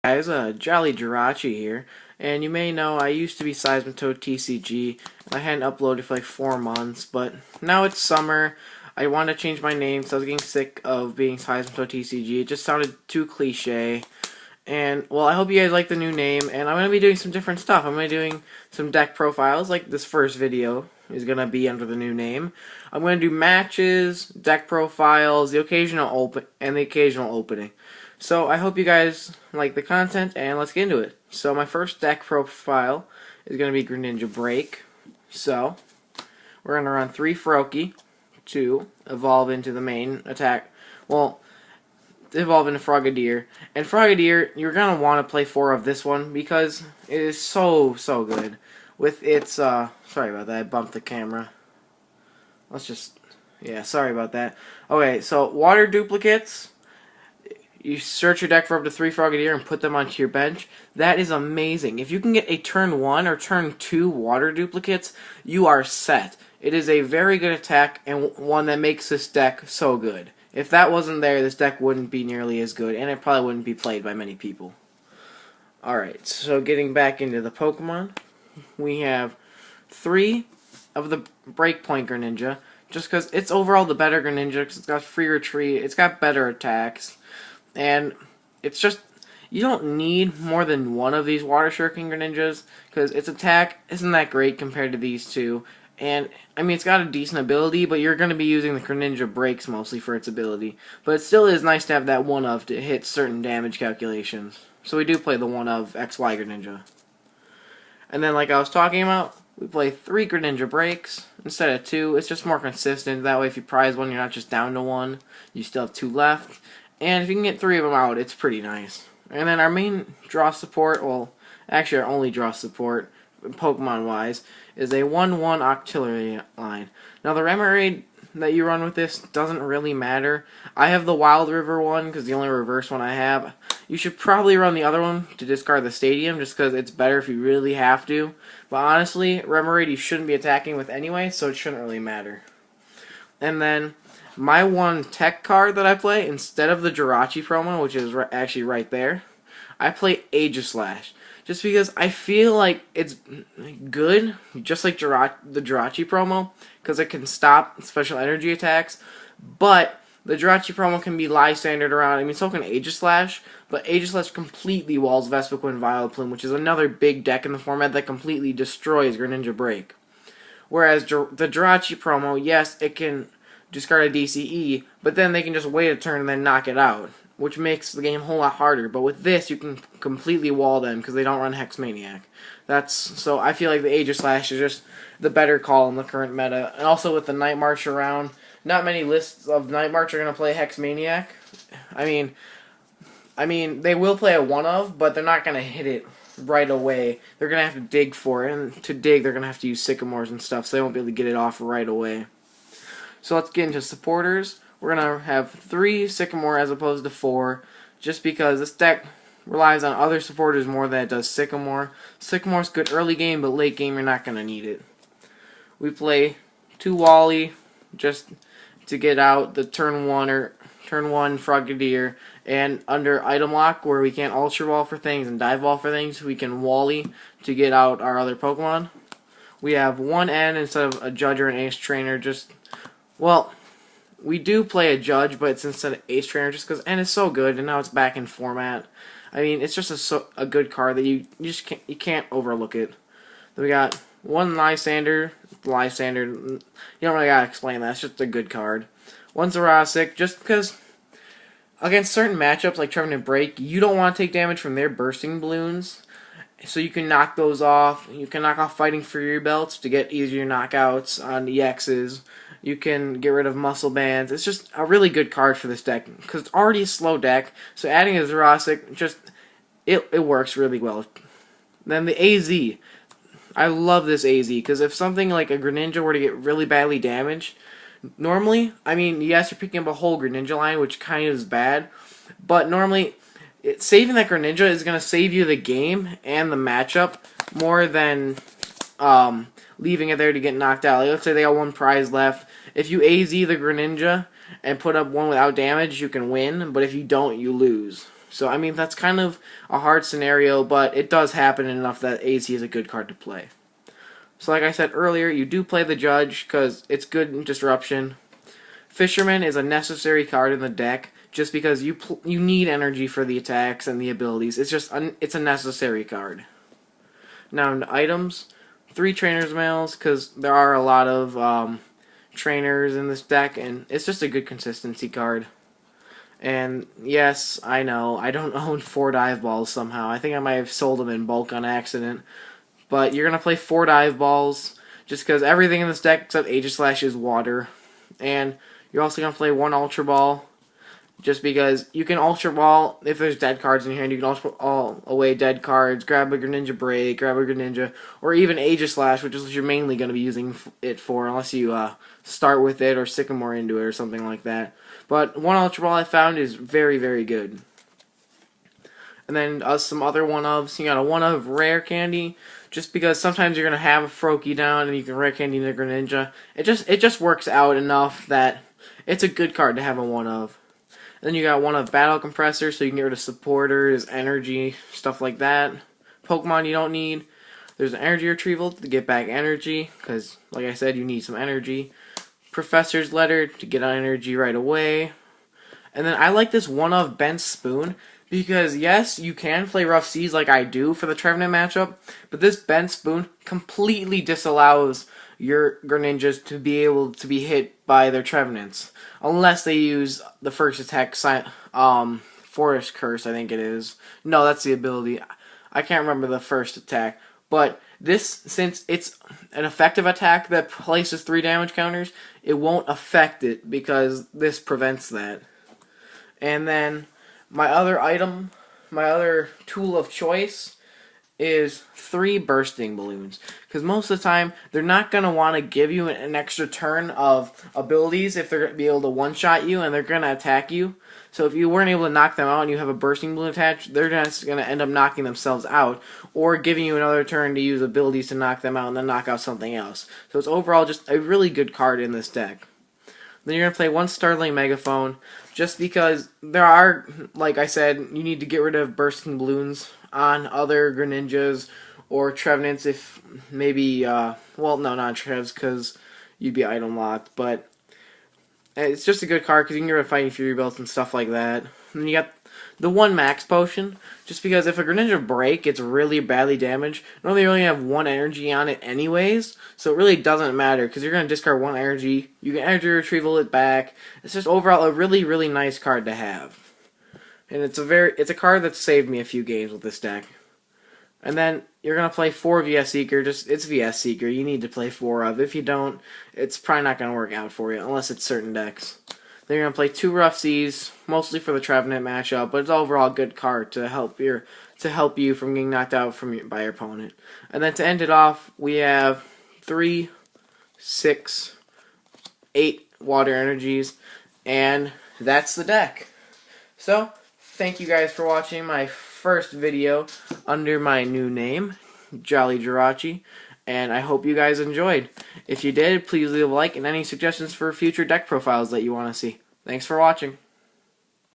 Guys, Jolly Jirachi here, and you may know I used to be Seismitoad TCG. I hadn't uploaded for like 4 months, but now it's summer. I want to change my name, so I was getting sick of being Seismitoad TCG. It just sounded too cliche. And, well, I hope you guys like the new name, and I'm going to be doing some different stuff. I'm going to be doing some deck profiles, like this first video is going to be under the new name. I'm going to do matches, deck profiles, the occasional opening. So I hope you guys like the content, and let's get into it. So my first deck profile is going to be Greninja BREAK. So we're going to run 3 Froakie to evolve into the main attack. Well, evolve into Frogedier. And Frogedier, you're going to want to play 4 of this one because it is so good. With its, sorry about that, I bumped the camera. Sorry about that. Okay, so water duplicates. You search your deck for up to 3 Frogedier and put them onto your bench. That is amazing. If you can get a turn 1 or turn 2 water duplicates, you are set. It is a very good attack and one that makes this deck so good. If that wasn't there, this deck wouldn't be nearly as good, and it probably wouldn't be played by many people. Alright, so getting back into the Pokemon, we have 3 of the Breakpoint Greninja, just because it's overall the better Greninja, because it's got free retreat, it's got better attacks, and it's just, you don't need more than 1 of these Water Shuriken Greninjas, because its attack isn't that great compared to these 2. And, I mean, it's got a decent ability, but you're going to be using the Greninja Breaks mostly for its ability. But it still is nice to have that 1-of to hit certain damage calculations. So we do play the 1-of XY Greninja. And then, like I was talking about, we play 3 Greninja Breaks instead of 2. It's just more consistent. That way, if you prize one, you're not just down to 1. You still have 2 left. And if you can get 3 of them out, it's pretty nice. And then our main draw support, well, actually our only draw support, Pokemon-wise, is a 1-1 Octillery line. Now, the Remoraid that you run with this doesn't really matter. I have the Wild River one, because the only reverse one I have. You should probably run the other one to discard the Stadium, just because it's better if you really have to. But honestly, Remoraid you shouldn't be attacking with anyway, so it shouldn't really matter. And then, my one tech card that I play, instead of the Jirachi promo, which is actually right there, I play Aegislash. Just because I feel like it's good, just like the Jirachi promo, because it can stop special energy attacks, but the Jirachi promo can be Lysandred around. I mean, so can Aegislash, but Aegislash completely walls Vespiquen Vileplume, which is another big deck in the format that completely destroys Greninja BREAK. Whereas the Jirachi promo, yes, it can discard a DCE, but then they can just wait a turn and then knock it out, which makes the game a whole lot harder. But with this, you can completely wall them because they don't run Hexmaniac. So I feel like the Aegislash is just the better call in the current meta. And also with the Night March around, not many lists of Night March are going to play Hexmaniac. I mean, they will play a 1-of, but they're not going to hit it right away. They're going to have to dig for it, and to dig, they're going to have to use Sycamores and stuff, so they won't be able to get it off right away. So let's get into supporters. We're going to have 3 Sycamore as opposed to 4, just because this deck relies on other supporters more than it does Sycamore. Sycamore's good early game, but late game you're not going to need it. We play 2 Wally, just to get out the turn 1 Frogedier, and under item lock, where we can't Ultra Ball for things and Dive Ball for things, we can Wally to get out our other Pokemon. We have 1 N instead of a Judge or an Ace Trainer, well, we do play a Judge, but it's instead of Ace Trainer just because N is so good, and now it's back in format. I mean, it's just a good card that you can't overlook it. Then we got 1 Lysandre. You don't really gotta explain that. It's just a good card. 1 Xerosic, just because against certain matchups like Trevenant Break, you don't want to take damage from their bursting balloons. So you can knock those off. You can knock off Fighting Fury Belts to get easier knockouts on EXs. You can get rid of Muscle Bands. It's just a really good card for this deck, because it's already a slow deck, so adding a Xerosic, it works really well. Then the AZ. I love this AZ, because if something like a Greninja were to get really badly damaged, normally, I mean, yes, you're picking up a whole Greninja line, which kind of is bad, but normally, saving that Greninja is going to save you the game and the matchup more than leaving it there to get knocked out. Like, let's say they got 1 prize left. If you AZ the Greninja and put up 1 without damage, you can win, but if you don't, you lose. So, I mean, that's kind of a hard scenario, but it does happen enough that AZ is a good card to play. So, like I said earlier, you do play the Judge because it's good in Disruption. Fisherman is a necessary card in the deck just because you need energy for the attacks and the abilities. It's just it's a necessary card. Now, into items, 3 Trainer's Mails because there are a lot of trainers in this deck, and it's just a good consistency card. And yes, I know, I don't own 4 Dive Balls somehow. I think I might have sold them in bulk on accident. But you're going to play 4 Dive Balls just because everything in this deck except Aegislash is water. And you're also going to play 1 Ultra Ball just because you can Ultra Ball if there's dead cards in your hand. You can Ultra Ball away dead cards, grab a Greninja BREAK, grab a Greninja, or even Aegislash, which is what you're mainly going to be using it for unless you start with it or Sycamore into it or something like that. But 1 Ultra Ball I found is very, very good. And then some other 1-ofs. You got a 1-of Rare Candy, just because sometimes you're going to have a Froakie down and you can Rare Candy the Greninja. It just works out enough that it's a good card to have a 1-of. And then you got 1-of Battle Compressor, so you can get rid of supporters, energy, stuff like that. Pokemon you don't need. There's an Energy Retrieval to get back energy, because, like I said, you need some energy. Professor's Letter to get on energy right away. And then I like this 1-of Bent Spoon because, yes, you can play Rough Seas like I do for the Trevenant matchup, but this Bent Spoon completely disallows your Greninjas to be able to be hit by their Trevenants unless they use the first attack, Forest Curse, I think it is. No, that's the ability. I can't remember the first attack. But this, since it's an effective attack that places 3 damage counters, it won't affect it because this prevents that. And then my other tool of choice is 3 Bursting Balloons. Because most of the time, they're not going to want to give you an extra turn of abilities if they're going to be able to one-shot you and they're going to attack you. So if you weren't able to knock them out and you have a Bursting Balloon attached, they're just going to end up knocking themselves out or giving you another turn to use abilities to knock them out and then knock out something else. So it's overall just a really good card in this deck. Then you're going to play 1 Startling Megaphone just because there are, like I said, you need to get rid of Bursting Balloons on other Greninjas or Trevenants if maybe, well, no, not Trevs because you'd be item locked, but it's just a good card because you can get rid of Fighting Fury Belts and stuff like that. And then you got the 1 Max Potion, just because if a Greninja BREAK gets really badly damaged, normally you only have 1 energy on it anyways, so it really doesn't matter because you're going to discard 1 energy, you can Energy Retrieval it back. It's just overall a really, really nice card to have. And it's a card that saved me a few games with this deck. And then you're going to play 4 VS Seeker. It's VS Seeker. You need to play 4 of. If you don't, it's probably not going to work out for you, unless it's certain decks. Then you're going to play 2 Rough Seas, mostly for the Trevenant matchup, but it's overall a good card to help you from getting knocked out by your opponent. And then to end it off, we have 3, 6, 8 Water Energies, and that's the deck. So, thank you guys for watching my first video under my new name, Jolly Jirachi, and I hope you guys enjoyed. If you did, please leave a like and any suggestions for future deck profiles that you want to see. Thanks for watching.